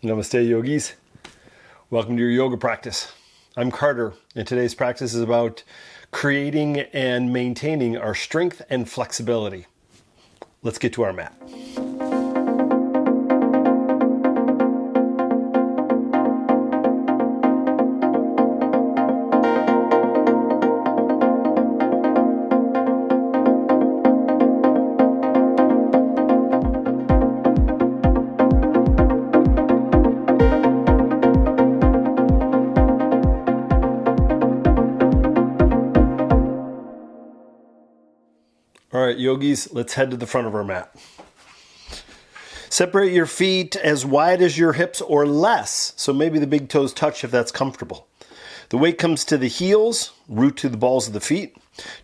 Namaste, yogis. Welcome to your yoga practice. I'm Carter, and today's practice is about creating and maintaining our strength and flexibility. Let's get to our mat. All right, yogis, let's head to the front of our mat. Separate your feet as wide as your hips or less, so maybe the big toes touch if that's comfortable. The weight comes to the heels, root to the balls of the feet.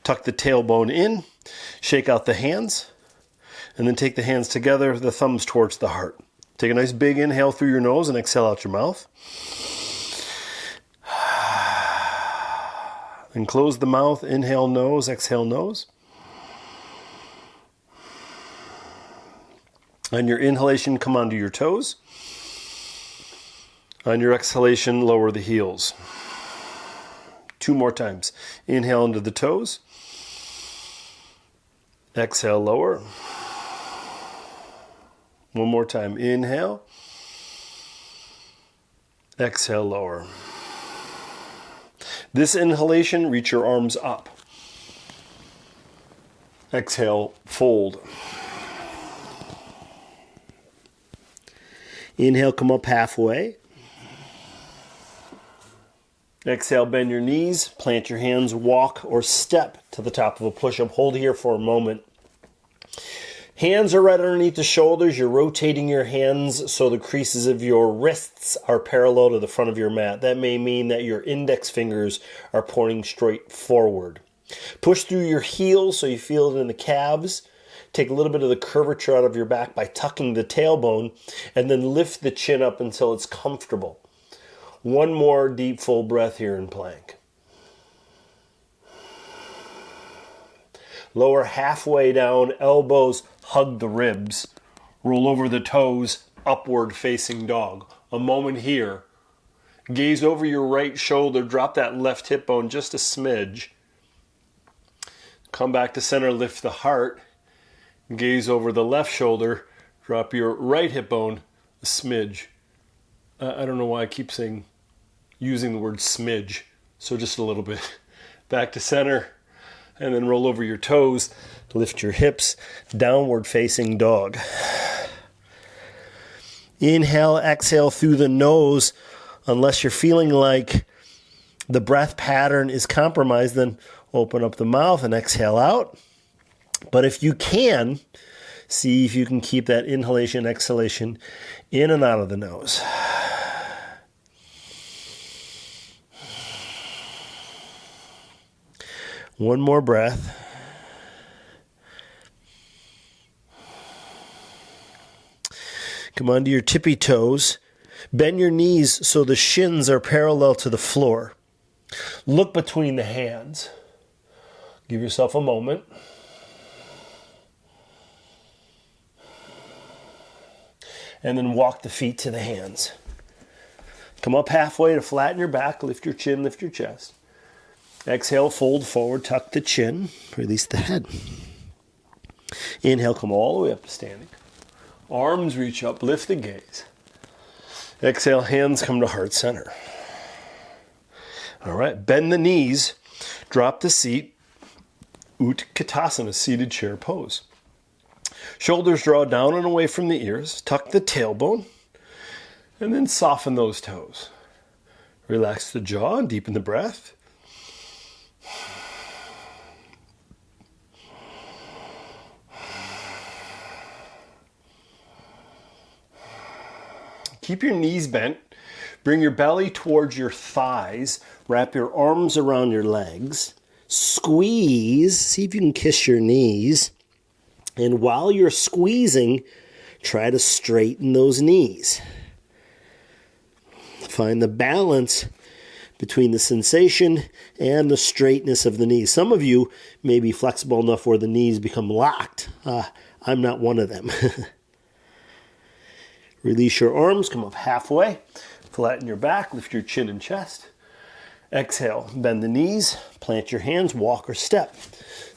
Tuck the tailbone in, shake out the hands, and then take the hands together, the thumbs towards the heart. Take a nice big inhale through your nose and exhale out your mouth. Then close the mouth, inhale nose, exhale nose. On your inhalation, come onto your toes. On your exhalation, lower the heels. 2 more times. Inhale into the toes. Exhale, lower. 1 more time. Inhale. Exhale, lower. This inhalation, reach your arms up. Exhale, fold. Inhale, come up halfway. Exhale, bend your knees, plant your hands, walk or step to the top of a push-up. Hold here for a moment. Hands are right underneath the shoulders. You're rotating your hands so the creases of your wrists are parallel to the front of your mat. That may mean that your index fingers are pointing straight forward. Push through your heels so you feel it in the calves. Take a little bit of the curvature out of your back by tucking the tailbone, and then lift the chin up until it's comfortable. 1 more deep, full breath here in plank. Lower halfway down, elbows hug the ribs. Roll over the toes, upward facing dog. A moment here. Gaze over your right shoulder, drop that left hip bone just a smidge. Come back to center, lift the heart. Gaze over the left shoulder, drop your right hip bone a smidge. I don't know why I keep using the word smidge, so just a little bit. Back to center, and then roll over your toes, lift your hips, downward facing dog. Inhale, exhale through the nose. Unless you're feeling like the breath pattern is compromised, then open up the mouth and exhale out. But if you can, see if you can keep that inhalation, exhalation in and out of the nose. One more breath. Come onto your tippy toes. Bend your knees so the shins are parallel to the floor. Look between the hands. Give yourself a moment. And then walk the feet to the hands. Come up halfway to flatten your back, lift your chin, lift your chest. Exhale, fold forward, tuck the chin, release the head. Inhale, come all the way up to standing. Arms reach up, lift the gaze. Exhale, hands come to heart center. All right, bend the knees, drop the seat, Utkatasana, seated chair pose. Shoulders draw down and away from the ears. Tuck the tailbone. And then soften those toes. Relax the jaw and deepen the breath. Keep your knees bent. Bring your belly towards your thighs. Wrap your arms around your legs. Squeeze. See if you can kiss your knees. And while you're squeezing, try to straighten those knees. Find the balance between the sensation and the straightness of the knees. Some of you may be flexible enough where the knees become locked. I'm not one of them. Release your arms, come up halfway, flatten your back, lift your chin and chest. Exhale, bend the knees, plant your hands, walk or step.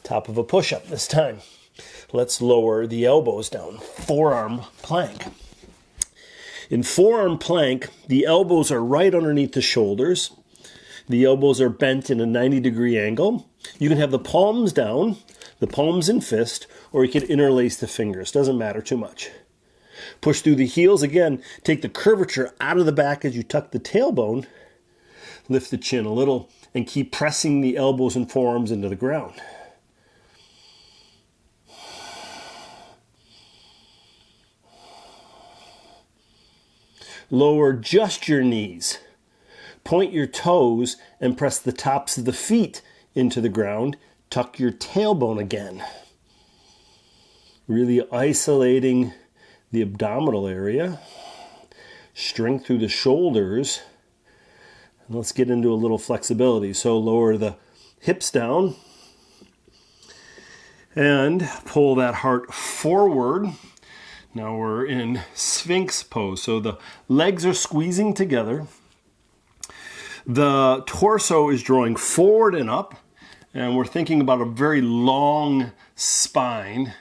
Top of a push-up this time. Let's lower the elbows down. Forearm plank. In forearm plank, the elbows are right underneath the shoulders. The elbows are bent in a 90-degree angle. You can have the palms down, the palms in fist, or you can interlace the fingers. Doesn't matter too much. Push through the heels. Again, take the curvature out of the back as you tuck the tailbone. Lift the chin a little and keep pressing the elbows and forearms into the ground. Lower just your knees. Point your toes and press the tops of the feet into the ground. Tuck your tailbone again. Really isolating the abdominal area. Strength through the shoulders. And let's get into a little flexibility. So lower the hips down and pull that heart forward. Now we're in Sphinx pose. So the legs are squeezing together. The torso is drawing forward and up. And we're thinking about a very long spine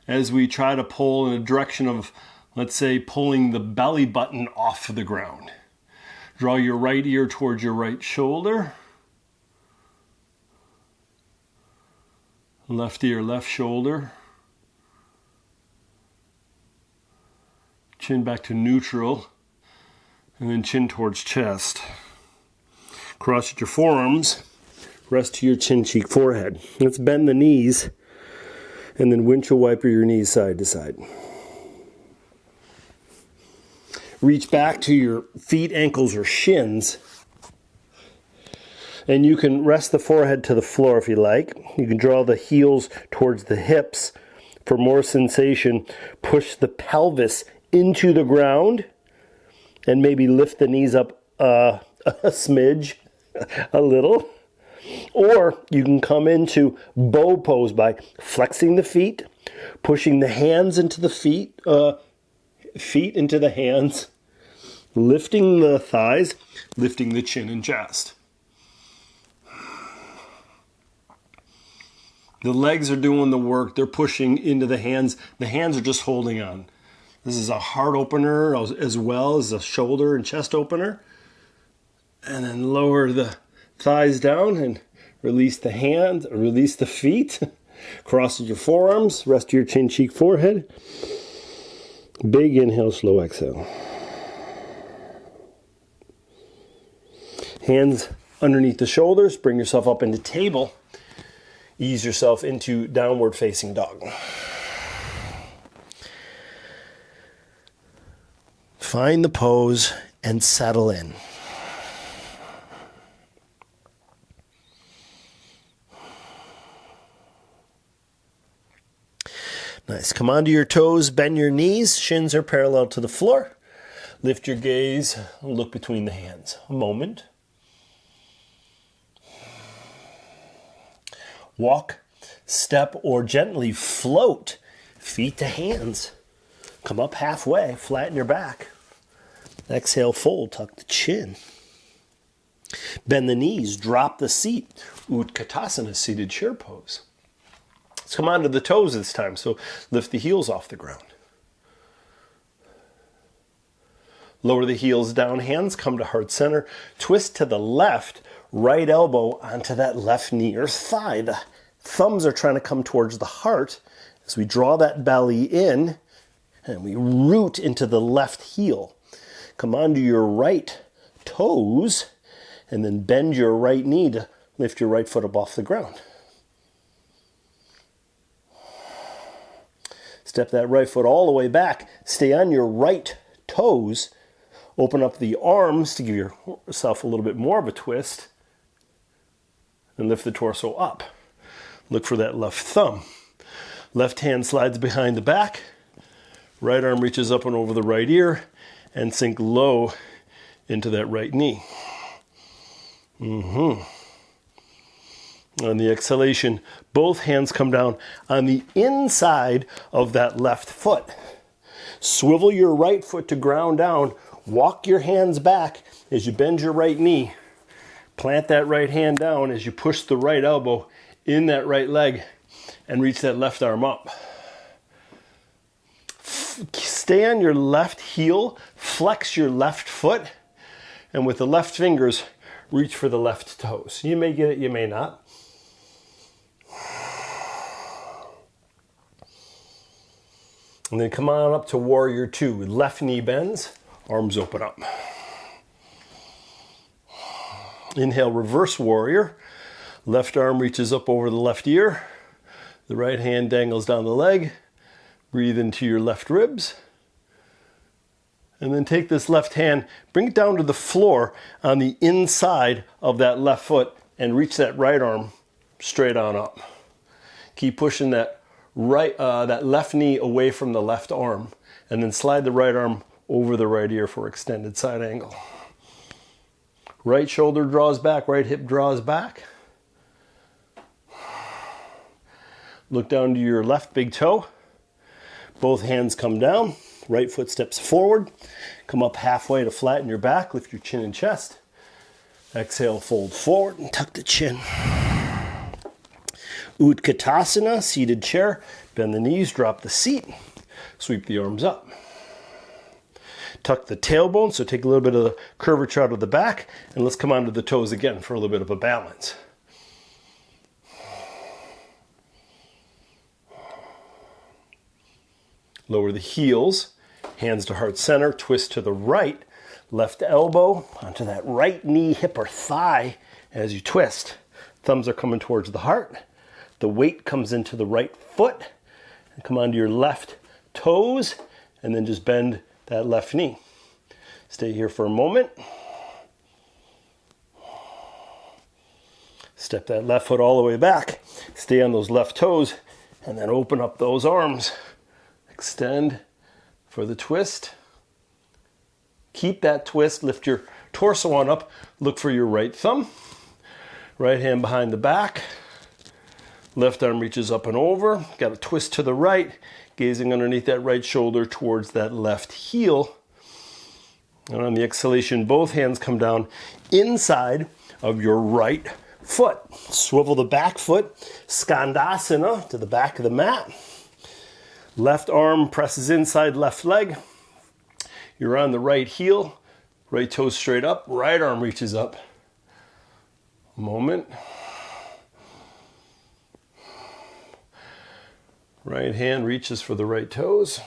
as we try to pull in a direction of, let's say, pulling the belly button off of the ground. Draw your right ear towards your right shoulder. Left ear, left shoulder. Chin back to neutral, and then chin towards chest. Cross at your forearms, rest to your chin, cheek, forehead. Let's bend the knees, and then windshield wiper your knees side to side. Reach back to your feet, ankles, or shins, and you can rest the forehead to the floor if you like. You can draw the heels towards the hips. For more sensation, push the pelvis into the ground and maybe lift the knees up a smidge, a little. Or you can come into bow pose by flexing the feet, pushing the hands into the feet, feet into the hands, lifting the thighs, lifting the chin and chest. The legs are doing the work. They're pushing into the hands. The hands are just holding on. This is a heart opener as well as a shoulder and chest opener. And then lower the thighs down and release the hands, release the feet. Cross your forearms, rest your chin, cheek, forehead. Big inhale, slow exhale. Hands underneath the shoulders, bring yourself up into table. Ease yourself into downward facing dog. Find the pose and settle in. Nice. Come onto your toes, bend your knees, shins are parallel to the floor. Lift your gaze, look between the hands. A moment. Walk, step, or gently float feet to hands. Come up halfway, flatten your back. Exhale, fold, tuck the chin. Bend the knees, drop the seat. Utkatasana, seated chair pose. Let's come onto the toes this time, so lift the heels off the ground. Lower the heels down, hands come to heart center. Twist to the left, right elbow onto that left knee or thigh. The thumbs are trying to come towards the heart as we draw that belly in and we root into the left heel. Come onto your right toes and then bend your right knee to lift your right foot up off the ground. Step that right foot all the way back. Stay on your right toes. Open up the arms to give yourself a little bit more of a twist. And lift the torso up. Look for that left thumb. Left hand slides behind the back. Right arm reaches up and over the right ear and sink low into that right knee. On the exhalation, both hands come down on the inside of that left foot. Swivel your right foot to ground down. Walk your hands back as you bend your right knee. Plant that right hand down as you push the right elbow in that right leg and reach that left arm up. Stay on your left heel, flex your left foot, and with the left fingers, reach for the left toes. You may get it, you may not. And then come on up to warrior two. Left knee bends, arms open up. Inhale, reverse warrior. Left arm reaches up over the left ear. The right hand dangles down the leg. Breathe into your left ribs. And then take this left hand, bring it down to the floor on the inside of that left foot and reach that right arm straight on up. Keep pushing that that left knee away from the left arm, and then slide the right arm over the right ear for extended side angle. Right shoulder draws back, right hip draws back. Look down to your left big toe. Both hands come down. Right foot steps forward. Come up halfway to flatten your back. Lift your chin and chest. Exhale, fold forward and tuck the chin. Utkatasana, seated chair. Bend the knees, drop the seat. Sweep the arms up. Tuck the tailbone, so take a little bit of the curvature out of the back. And let's come onto the toes again for a little bit of a balance. Lower the heels, hands to heart center, twist to the right, left elbow onto that right knee, hip, or thigh as you twist. Thumbs are coming towards the heart. The weight comes into the right foot. And come onto your left toes, and then just bend that left knee. Stay here for a moment. Step that left foot all the way back. Stay on those left toes, and then open up those arms. Extend for the twist. Keep that twist. Lift your torso on up. Look for your right thumb. Right hand behind the back. Left arm reaches up and over. Got a twist to the right. Gazing underneath that right shoulder towards that left heel. And on the exhalation, both hands come down inside of your right foot. Swivel the back foot. Skandasana to the back of the mat. Left arm presses inside left leg. You're on the right heel. Right toe straight up. Right arm reaches up. Moment. Right hand reaches for the right toes.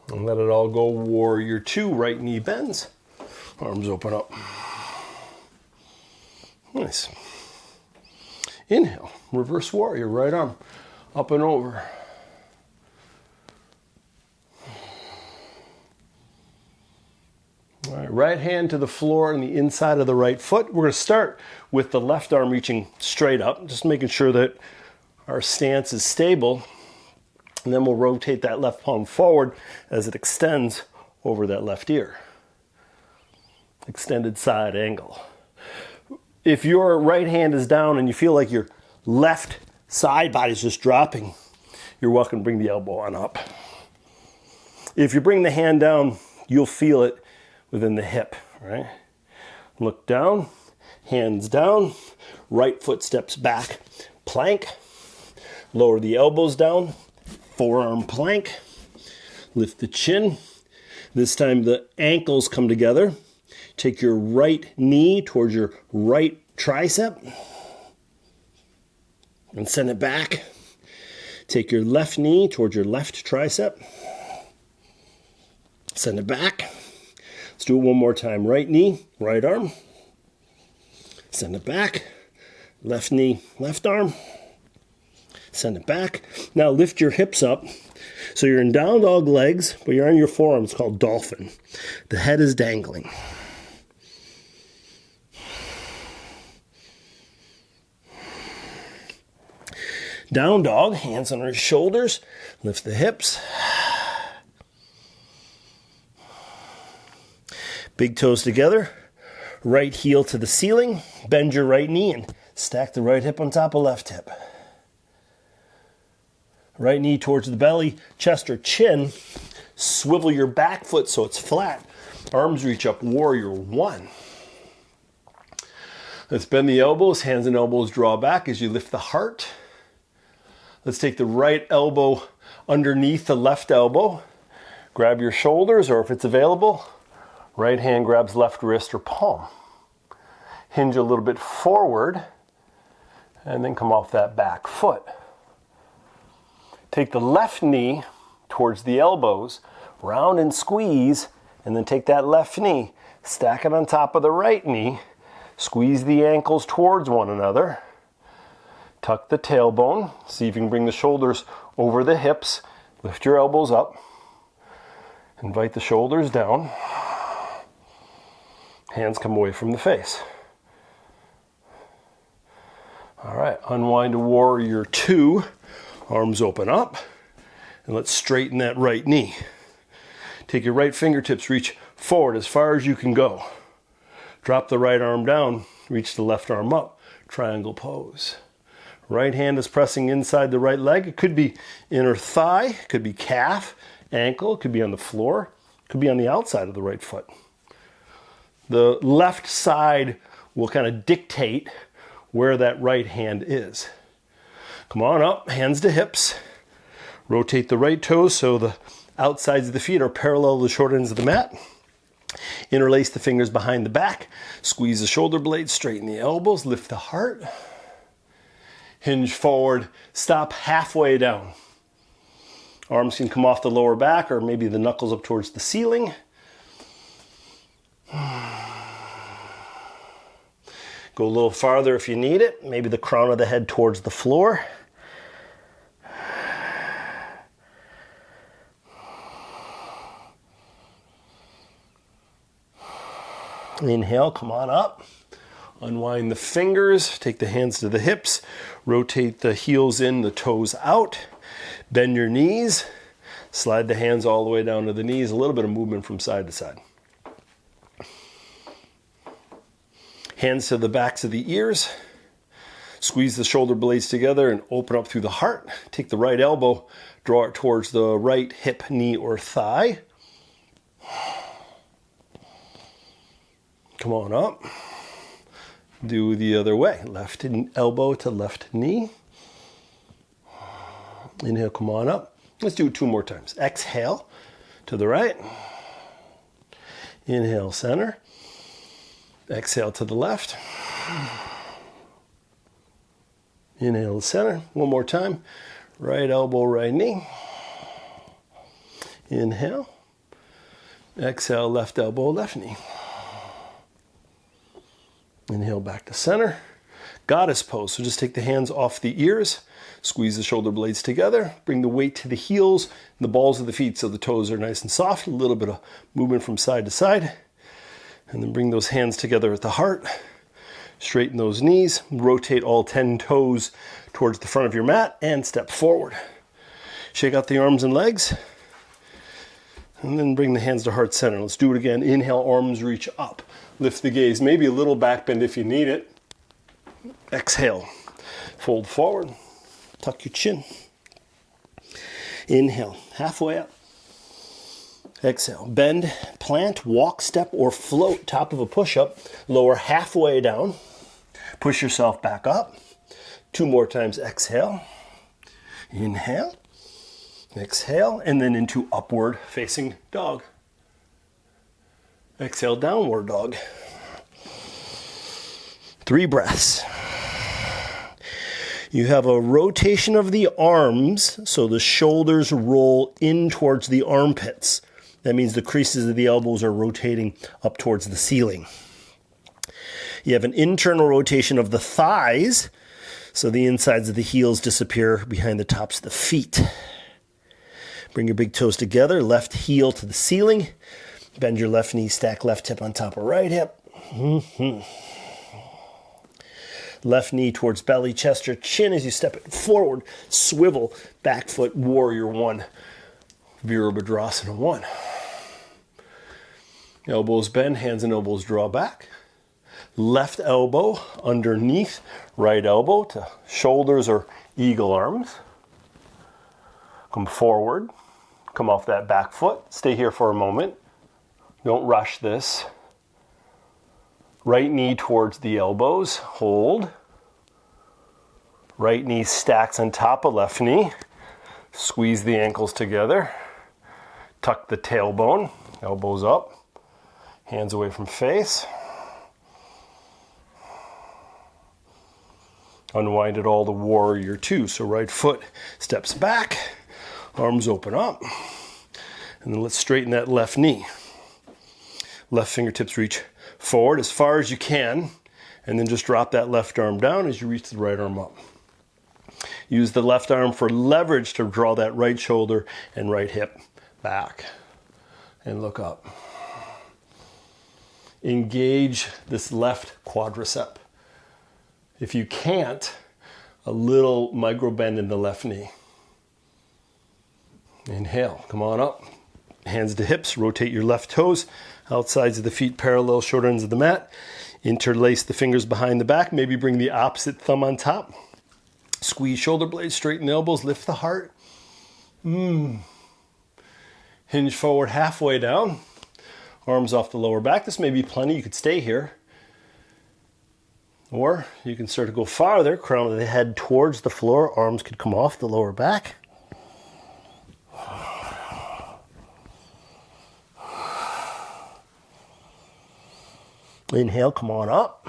And let it all go. Warrior two. Right knee bends. Arms open up. Nice. Inhale, reverse warrior, right arm up and over. All right, right hand to the floor and the inside of the right foot. We're going to start with the left arm reaching straight up, just making sure that our stance is stable. And then we'll rotate that left palm forward as it extends over that left ear. Extended side angle. If your right hand is down and you feel like your left side body is just dropping, you're welcome to bring the elbow on up. If you bring the hand down, you'll feel it within the hip, right? Look down, hands down, right foot steps back, plank, lower the elbows down, forearm plank, lift the chin. This time the ankles come together. Take your right knee towards your right tricep and send it back. Take your left knee towards your left tricep. Send it back. Let's do it one more time. Right knee, right arm. Send it back. Left knee, left arm. Send it back. Now lift your hips up. So you're in down dog legs, but you're on your forearms, called dolphin. The head is dangling. Down dog, hands on our shoulders, lift the hips. Big toes together, right heel to the ceiling, bend your right knee and Stack the right hip on top of left hip. Right knee towards the belly, chest or chin. Swivel your back foot so it's flat. Arms reach up, warrior one. Let's bend the elbows, hands and elbows draw back as you lift the heart. Let's take the right elbow underneath the left elbow. Grab your shoulders, or if it's available, right hand grabs left wrist or palm. Hinge a little bit forward and then come off that back foot. Take the left knee towards the elbows, round and squeeze, and then take that left knee, stack it on top of the right knee, squeeze the ankles towards one another, tuck the tailbone, see if you can bring the shoulders over the hips, lift your elbows up, invite the shoulders down, hands come away from the face. All right, unwind to warrior two, arms open up, and let's straighten that right knee. Take your right fingertips, reach forward as far as you can go. Drop the right arm down, reach the left arm up, triangle pose. Right hand is pressing inside the right leg. It could be inner thigh, it could be calf, ankle, it could be on the floor, it could be on the outside of the right foot. The left side will kind of dictate where that right hand is. Come on up, hands to hips. Rotate the right toes so the outsides of the feet are parallel to the short ends of the mat. Interlace the fingers behind the back. Squeeze the shoulder blades, straighten the elbows, lift the heart. Hinge forward, stop halfway down. Arms can come off the lower back or maybe the knuckles up towards the ceiling. Go a little farther if you need it. Maybe the crown of the head towards the floor. Inhale, come on up. Unwind the fingers, take the hands to the hips, rotate the heels in, the toes out. Bend your knees, slide the hands all the way down to the knees, a little bit of movement from side to side. Hands to the backs of the ears. Squeeze the shoulder blades together and open up through the heart. Take the right elbow, draw it towards the right hip, knee, or thigh. Come on up. Do the other way. Left elbow to left knee. Inhale, come on up. Let's do it 2 more times. Exhale to the right. Inhale, center. Exhale to the left. Inhale, center. 1 more time. Right elbow, right knee. Inhale. Exhale, left elbow, left knee. Inhale back to center. Goddess pose. So just take the hands off the ears. Squeeze the shoulder blades together. Bring the weight to the heels and the balls of the feet so the toes are nice and soft. A little bit of movement from side to side. And then bring those hands together at the heart. Straighten those knees. Rotate all 10 toes towards the front of your mat and step forward. Shake out the arms and legs. And then bring the hands to heart center. Let's do it again. Inhale, arms reach up. Lift the gaze. Maybe a little back bend if you need it. Exhale. Fold forward. Tuck your chin. Inhale. Halfway up. Exhale. Bend, plant, walk, step, or float. Top of a push-up. Lower halfway down. Push yourself back up. 2 more times. Exhale. Inhale. Exhale. And then into upward facing dog. Exhale, downward dog. 3 breaths. You have a rotation of the arms, so the shoulders roll in towards the armpits. That means the creases of the elbows are rotating up towards the ceiling. You have an internal rotation of the thighs, so the insides of the heels disappear behind the tops of the feet. Bring your big toes together, left heel to the ceiling. Bend your left knee, stack left hip on top of right hip. Left knee towards belly, chest, or chin as you step it forward. Swivel, back foot, warrior one. Virabhadrasana 1. Elbows bend, hands and elbows draw back. left elbow underneath right elbow to shoulders or eagle arms. Come forward, come off that back foot, stay here for a moment. Don't rush this. Right knee towards the elbows, hold. Right knee stacks on top of left knee. Squeeze the ankles together. Tuck the tailbone, elbows up, hands away from face. Unwind it all to warrior two. So right foot steps back, arms open up. And then let's straighten that left knee. Left fingertips reach forward as far as you can, and then just drop that left arm down as you reach the right arm up. Use the left arm for leverage to draw that right shoulder and right hip back. And look up. Engage this left quadricep. If you can't, a little micro bend in the left knee. Inhale, come on up. Hands to hips, rotate your left toes, outsides of the feet parallel, short ends of the mat. Interlace the fingers behind the back, maybe bring the opposite thumb on top. Squeeze shoulder blades, straighten the elbows, lift the heart. Hinge forward halfway down. Arms off the lower back. This may be plenty, you could stay here. Or you can start to go farther, crown of the head towards the floor, arms could come off the lower back. Inhale, come on up.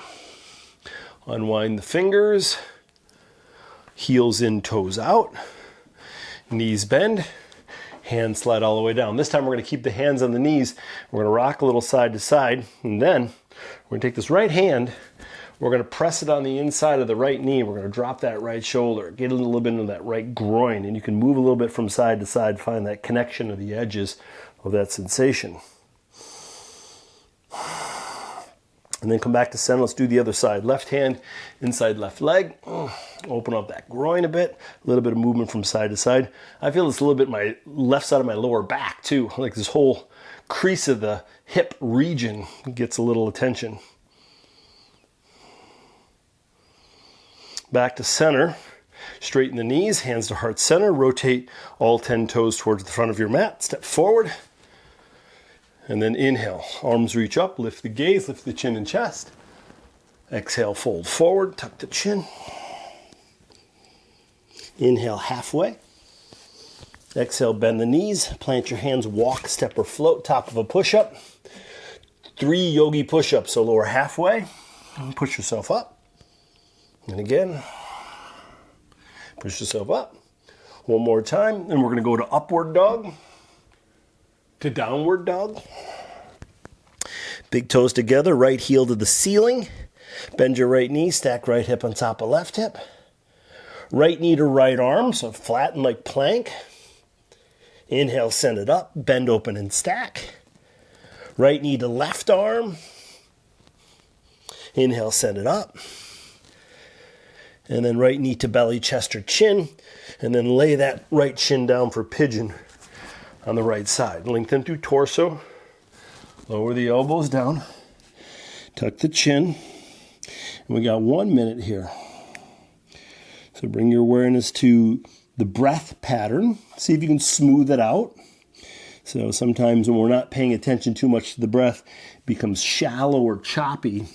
Unwind the fingers. Heels in, toes out. Knees bend. Hands slide all the way down. This time we're going to keep the hands on the knees. We're going to rock a little side to side. And then we're going to take this right hand. We're going to press it on the inside of the right knee. We're going to drop that right shoulder. Get a little bit into that right groin. And you can move a little bit from side to side. Find that connection of the edges of that sensation. And then come back to center. Let's do the other side. Left hand, inside left leg. Open up that groin a bit. A little bit of movement from side to side. I feel it's a little bit my left side of my lower back too. Like this whole crease of the hip region gets a little attention. Back to center. Straighten the knees, hands to heart center. Rotate all 10 toes towards the front of your mat. Step forward. And then inhale, arms reach up, lift the gaze, lift the chin and chest. Exhale, fold forward, tuck the chin. Inhale, halfway. Exhale, bend the knees, plant your hands, walk, step or float, top of a push-up. 3 yogi push-ups, so lower halfway, and push yourself up. And again, push yourself up. One more time, and we're gonna go to upward dog. To downward dog. Big toes together, right heel to the ceiling. Bend your right knee, stack right hip on top of left hip. Right knee to right arm, so flatten like plank. Inhale, send it up, bend, open, and stack. Right knee to left arm. Inhale, send it up. And then right knee to belly, chest, or chin. And then lay that right shin down for pigeon on the right side. Lengthen through torso. Lower the elbows down. Tuck the chin. And we got 1 minute here. So bring your awareness to the breath pattern. See if you can smooth it out. So sometimes when we're not paying attention too much to the breath, it becomes shallow or choppy.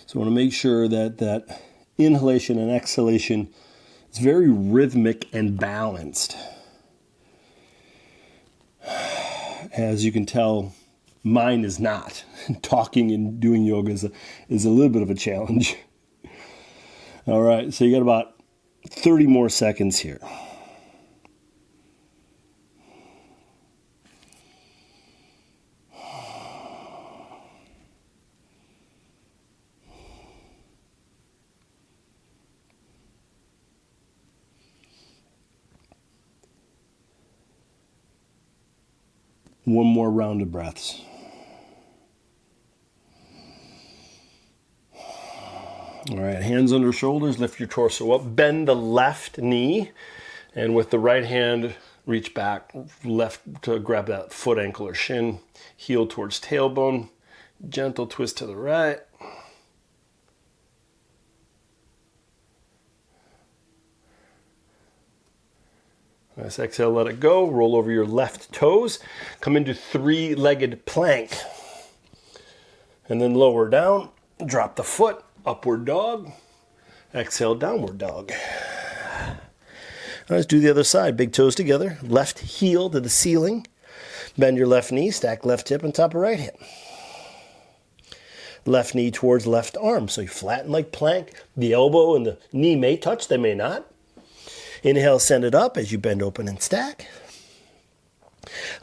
So I want to make sure that that inhalation and exhalation is very rhythmic and balanced. As you can tell, mine is not. Talking and doing yoga is a little bit of a challenge. All right, so you got about 30 more seconds here. One more round of breaths. All right, hands under shoulders, lift your torso up, bend the left knee, and with the right hand, reach back, left to grab that foot, ankle, or shin, heel towards tailbone, gentle twist to the right, Nice, exhale, let it go. Roll over your left toes. Come into three-legged plank. And then lower down, drop the foot, upward dog. Exhale, downward dog. Let's do the other side. Big toes together. Left heel to the ceiling. Bend your left knee. Stack left hip on top of right hip. Left knee towards left arm. So you flatten like plank. The elbow and the knee may touch. They may not. Inhale, send it up as you bend open and stack.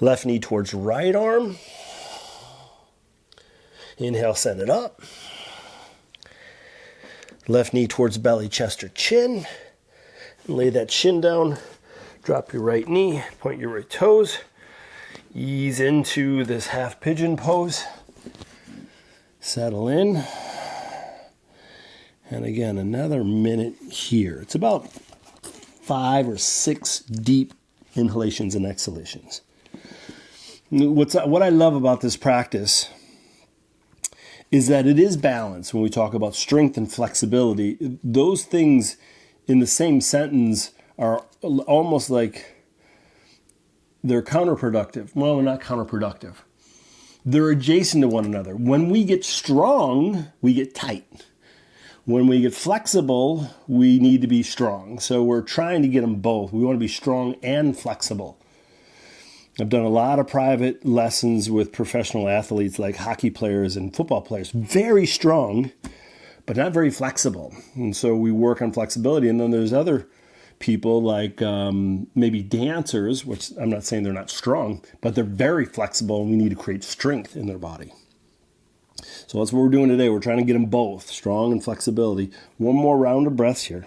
Left knee towards right arm. Inhale, send it up. Left knee towards belly, chest, or chin. Lay that chin down, drop your right knee, point your right toes, ease into this half pigeon pose, settle in, and again, another minute here. It's about 5 or 6 deep inhalations and exhalations. What I love about this practice is that it is balanced. When we talk about strength and flexibility, those things in the same sentence are almost like they're counterproductive. Well, they're not counterproductive. They're adjacent to one another. When we get strong, we get tight. When we get flexible, we need to be strong. So we're trying to get them both. We want to be strong and flexible. I've done a lot of private lessons with professional athletes like hockey players and football players. Very strong, but not very flexible. And so we work on flexibility. And then there's other people like maybe dancers, which I'm not saying they're not strong, but they're very flexible and we need to create strength in their body. So that's what we're doing today. We're trying to get them both, strong and flexibility. One more round of breaths here.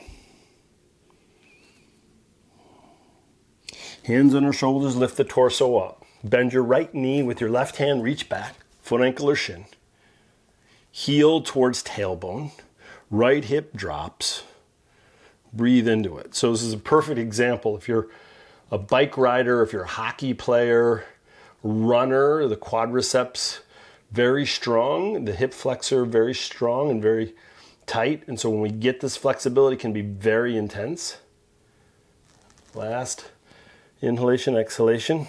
Hands on our shoulders, lift the torso up. Bend your right knee with your left hand, reach back, foot, ankle, or shin. Heel towards tailbone. Right hip drops. Breathe into it. So this is a perfect example. If you're a bike rider, if you're a hockey player, runner, the quadriceps very strong, the hip flexor very strong and very tight. And so when we get this flexibility, it can be very intense. Last inhalation, exhalation.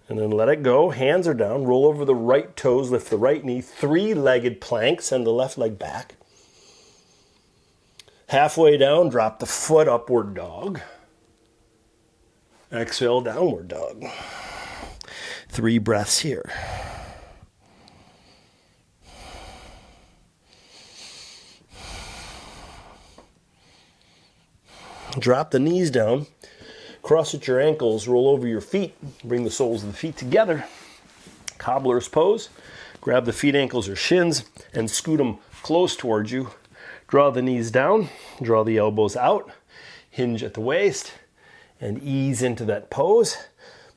And then let it go. Hands are down. Roll over the right toes. Lift the right knee. Three-legged plank. Send the left leg back. Halfway down, drop the foot, upward dog. Exhale, downward dog. 3 breaths here. Drop the knees down. Cross at your ankles, roll over your feet, bring the soles of the feet together. Cobbler's pose. Grab the feet, ankles, or shins and scoot them close towards you. Draw the knees down, draw the elbows out, hinge at the waist, and ease into that pose.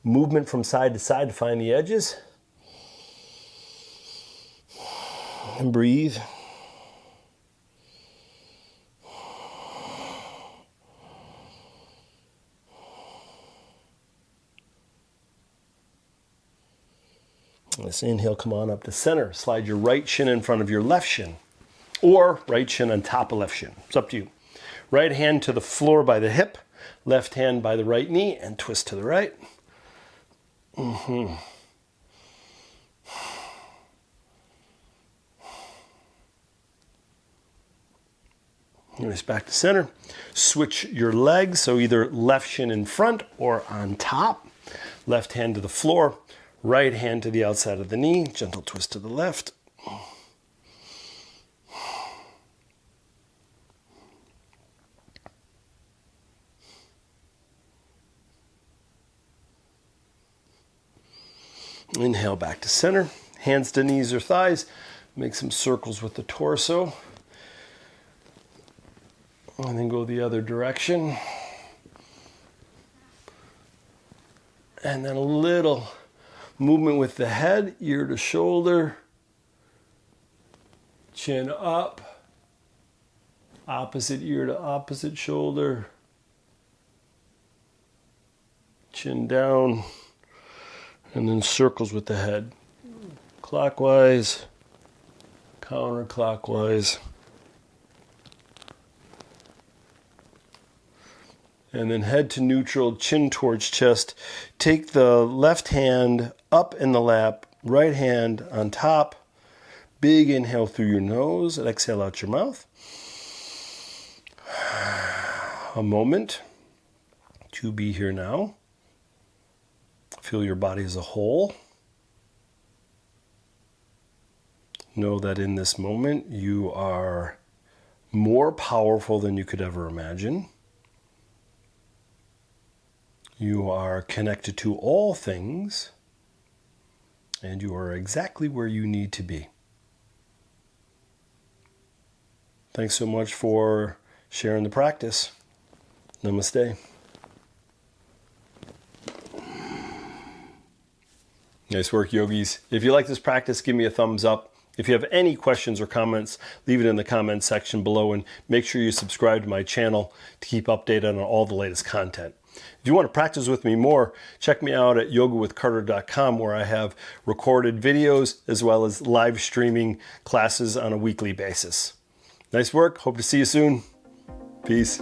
Movement from side to side to find the edges. And breathe. Let's inhale, come on up to center. Slide your right shin in front of your left shin, or right shin on top of left shin. It's up to you. Right hand to the floor by the hip, left hand by the right knee, and twist to the right. Nice, back to center. Switch your legs, so either left shin in front or on top. Left hand to the floor. Right hand to the outside of the knee, gentle twist to the left. Inhale, back to center. Hands to knees or thighs. Make some circles with the torso. And then go the other direction. And then a little movement with the head, ear to shoulder, chin up, opposite ear to opposite shoulder, chin down, and then circles with the head. Clockwise, counterclockwise. And then head to neutral, chin towards chest. Take the left hand up in the lap, right hand on top. Big inhale through your nose and exhale out your mouth. A moment to be here now. Feel your body as a whole. Know that in this moment you are more powerful than you could ever imagine. You are connected to all things, and you are exactly where you need to be. Thanks so much for sharing the practice. Namaste. Nice work, yogis. If you like this practice, give me a thumbs up. If you have any questions or comments, leave it in the comments section below, and make sure you subscribe to my channel to keep updated on all the latest content. If you want to practice with me more, check me out at yogawithcarter.com, where I have recorded videos as well as live streaming classes on a weekly basis. Nice work. Hope to see you soon. Peace.